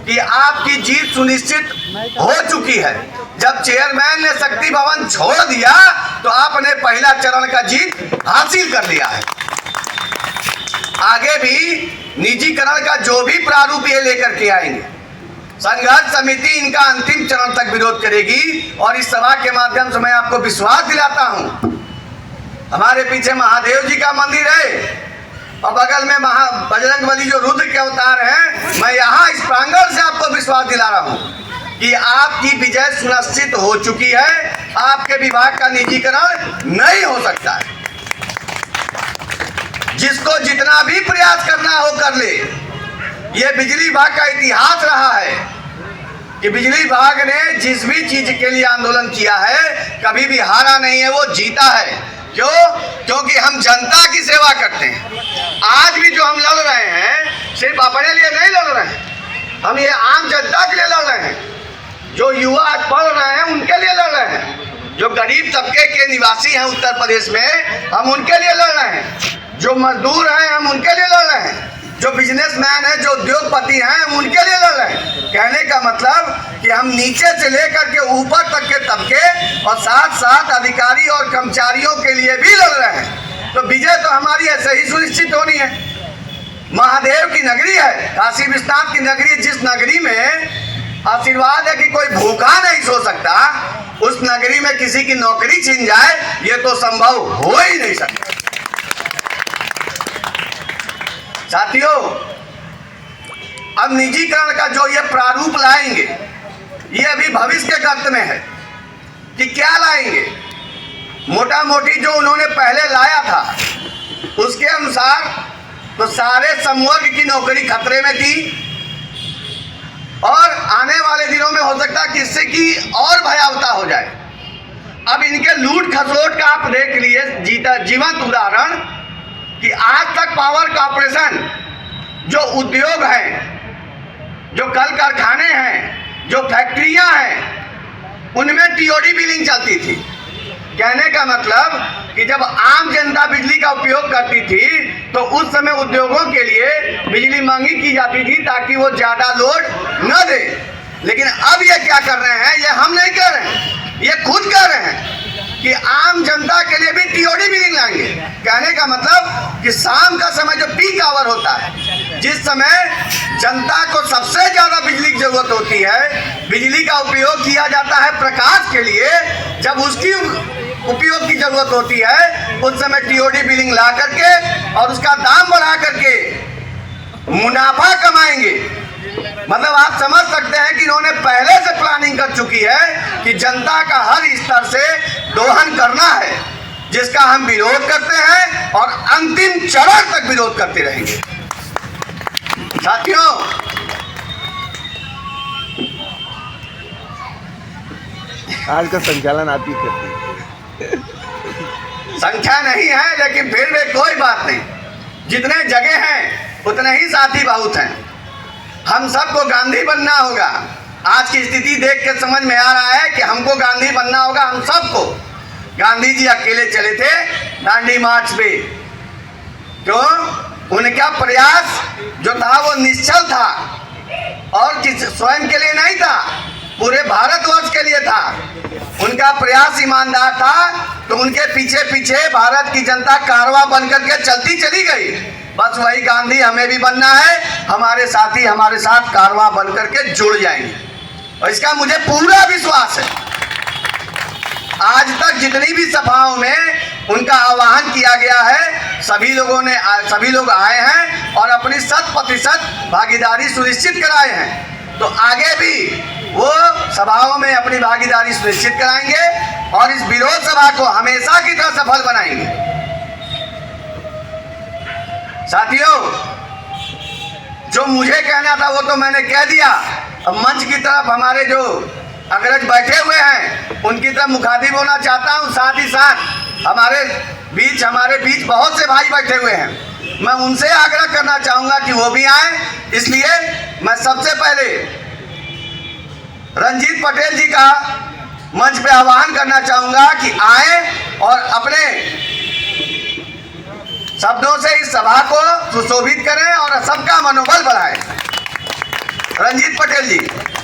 कि आपकी जीत सुनिश्चित हो चुकी है। जब चेयरमैन ने शक्ति भवन छोड़ दिया तो आपने पहला चरण का जीत हासिल कर लिया है। आगे भी निजीकरण का जो भी प्रारूप ये लेकर के आएंगे, संघर्ष समिति इनका अंतिम चरण तक विरोध करेगी। और इस सभा के माध्यम से मैं आपको विश्वास दिलाता हूं, हमारे पीछे महादेव जी का मंदिर है और बगल में बजरंगबली जो रुद्र के अवतार हैं। मैं यहाँ इस प्रांगण से आपको विश्वास दिला रहा हूँ कि आपकी विजय सुनिश्चित हो चुकी है। आपके विभाग का निजीकरण नहीं हो सकता है। जिसको जितना भी प्रयास करना हो कर ले। ये बिजली विभाग का इतिहास रहा है कि बिजली विभाग ने जिस भी चीज के लिए आंदोलन किया है कभी भी हारा नहीं है, वो जीता है। क्यों? क्योंकि हम जनता की सेवा करते हैं। आज भी जो हम लड़ रहे हैं सिर्फ अपने लिए नहीं लड़ रहे हैं, हम ये आम जनता के लिए लड़ रहे हैं। जो युवा आज पढ़ रहे हैं उनके लिए लड़ रहे हैं। जो गरीब तबके के निवासी हैं उत्तर प्रदेश में, हम उनके लिए लड़ रहे हैं। जो मजदूर हैं हम उनके लिए लड़ रहे हैं। जो बिजनेसमैन हैं, जो उद्योगपति हैं, हम उनके लिए लड़ रहे हैं। कहने का मतलब कि हम नीचे से लेकर के ऊपर तक के तबके और साथ साथ अधिकारी और कर्मचारियों के लिए भी लड़ रहे हैं। तो विजय तो हमारी ऐसे ही सुनिश्चित होनी है। महादेव की नगरी है, काशी विश्वनाथ की नगरी, जिस नगरी में आशीर्वाद है कि कोई भूखा नहीं सो सकता, उस नगरी में किसी की नौकरी छीन जाए ये तो संभव हो ही नहीं सकता। साथियों, अब निजीकरण का जो ये प्रारूप लाएंगे ये अभी भविष्य के गर्त में है कि क्या लाएंगे। मोटा मोटी जो उन्होंने पहले लाया था उसके अनुसार तो सारे समवर्ग की नौकरी खतरे में थी और आने वाले दिनों में हो सकता है कि इससे की और भयावता हो जाए। अब इनके लूट खसोट का आप देख लिए जीवंत उदाहरण कि आज तक पावर कॉर्पोरेशन जो उद्योग हैं, जो कल कारखाने हैं, जो फैक्ट्रियां हैं, उनमें टीओडी बिलिंग चलती थी। कहने का मतलब कि जब आम जनता बिजली का उपयोग करती थी तो उस समय उद्योगों के लिए बिजली महंगी की जाती थी ताकि वो ज़्यादा लोड न दे। लेकिन अब ये क्या कर रहे हैं, ये हम नहीं कर रहे हैं, ये खुद कर रहे हैं कि आम जनता के लिए भी टीओडी बिलिंग लाएंगे। कहने का मतलब कि शाम का समय जो पीक आवर होता है, जिस समय जनता को सबसे ज़्यादा बिजली की जरूरत होती है, बिजली का उपयोग किया जाता है प्रकाश के लिए, जब उसकी उपयोग की जरूरत होती है उस समय टीओडी बिलिंग ला करके और उसका दाम बढ़ा करके मुनाफा कमाएंगे। मतलब आप समझ सकते हैं कि इन्होंने पहले से प्लानिंग कर चुकी है कि जनता का हर स्तर से दोहन करना है, जिसका हम विरोध करते हैं और अंतिम चरण तक विरोध करते रहेंगे। साथियों, आज का संचालन आप ही करते हैं। संख्या नहीं है लेकिन फिर भी कोई बात नहीं, जितने जगह हैं उतने ही साथी बहुत हैं। हम सबको गांधी बनना होगा। आज की स्थिति देख के समझ में आ रहा है कि हमको गांधी बनना होगा, हम सबको। गांधी जी अकेले चले थे दांडी मार्च पे, क्यों? उनका प्रयास जो था वो निश्चल था और स्वयं के लिए नहीं था, पूरे भारतवर्ष के लिए था। उनका प्रयास ईमानदार था तो उनके पीछे पीछे भारत की जनता कारवां बन करके चलती चली गई। बस वही गांधी हमें भी बनना है, हमारे साथी हमारे साथ कारवां बन करके जुड़ जाएंगे और इसका मुझे पूरा विश्वास है। आज तक जितनी भी सभाओं में उनका आह्वान किया गया है, सभी लोग आए हैं और अपनी 100% भागीदारी सुनिश्चित कराए हैं। तो आगे भी वो सभाओं में अपनी भागीदारी सुनिश्चित कराएंगे और इस विरोध सभा को हमेशा की तरह सफल बनाएंगे। साथियों, जो मुझे कहना था वो तो मैंने कह दिया। अब मंच की तरफ हमारे जो अग्रज बैठे हुए हैं उनकी तरफ मुखातिब होना चाहता हूं। साथ ही साथ हमारे बीच बहुत से भाई बैठे हुए हैं, मैं उनसे आग्रह करना चाहूँगा कि वो भी आए। इसलिए मैं सबसे पहले रंजीत पटेल जी का मंच पे आह्वान करना चाहूँगा कि आए और अपने शब्दों से इस सभा को सुशोभित करें और सबका मनोबल बढ़ाएं। रंजीत पटेल जी।